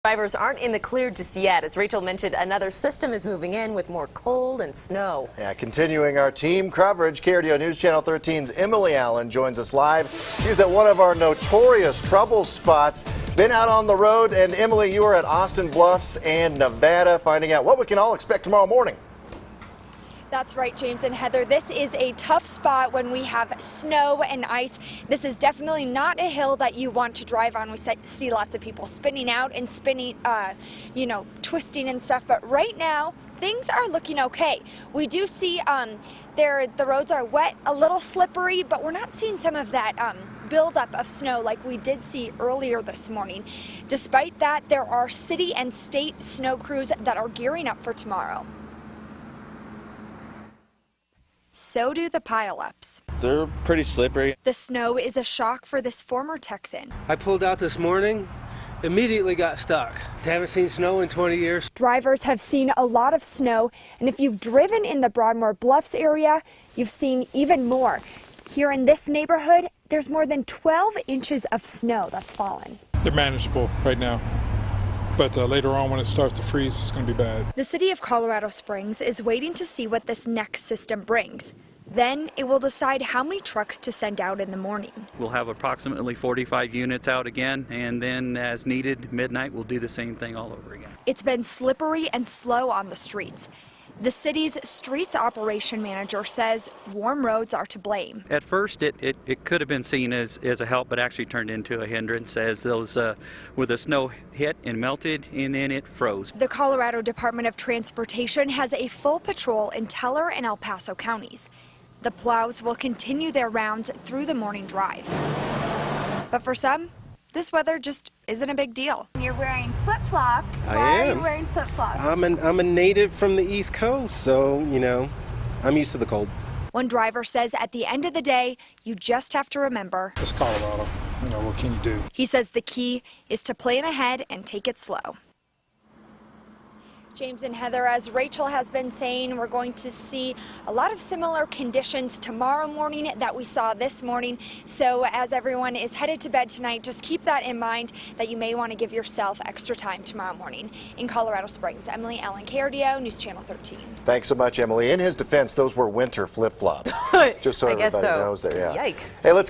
Drivers aren't in the clear just yet. As Rachel mentioned, another system is moving in with more cold and snow. Yeah, continuing our team coverage, KRDO News Channel 13's Emily Allen joins us live. She's at one of our notorious trouble spots. Been out on the road, and Emily, you are at Austin Bluffs and Nevada, finding out what we can all expect tomorrow morning. That's right, James and Heather. This is a tough spot when we have snow and ice. This is definitely not a hill that you want to drive on. We see lots of people spinning out and spinning, twisting and stuff. But right now, things are looking okay. We do see the roads are wet, a little slippery, but we're not seeing some of that buildup of snow like we did see earlier this morning. Despite that, there are city and state snow crews that are gearing up for tomorrow. So do the pileups. They're pretty slippery. The snow is a shock for this former Texan. I pulled out this morning, immediately got stuck. Haven't seen snow in 20 years. Drivers have seen a lot of snow, and if you've driven in the Broadmoor Bluffs area, you've seen even more. Here in this neighborhood, there's more than 12 inches of snow that's fallen. They're manageable right now. But later on, when it starts to freeze, it's going to be bad. The city of Colorado Springs is waiting to see what this next system brings. Then it will decide how many trucks to send out in the morning. We'll have approximately 45 units out again, and then as needed, midnight, we'll do the same thing all over again. It's been slippery and slow on the streets. The city's streets operation manager says warm roads are to blame. At first, it could have been seen as a help, but actually turned into a hindrance as those, where the snow hit and melted, and then it froze. The Colorado Department of Transportation has a full patrol in Teller and El Paso counties. The Plows will continue their rounds through the morning drive. But for some, this weather just isn't a big deal. You're wearing flip-flops. I Why am. are you wearing flip-flops? I'm a native from the East Coast, so, I'm used to the cold. One driver says at the end of the day, you just have to remember. It's Colorado. What can you do? He says the key is to plan ahead and take it slow. James and Heather, as Rachel has been saying, we're going to see a lot of similar conditions tomorrow morning that we saw this morning. So as everyone is headed to bed tonight, just keep that in mind that you may want to give yourself extra time tomorrow morning. In Colorado Springs, Emily Allen, KRDO News Channel 13. Thanks so much, Emily. In his defense, those were winter flip-flops. Just so I guess everybody so. knows there. Yeah. Yikes. Hey, let's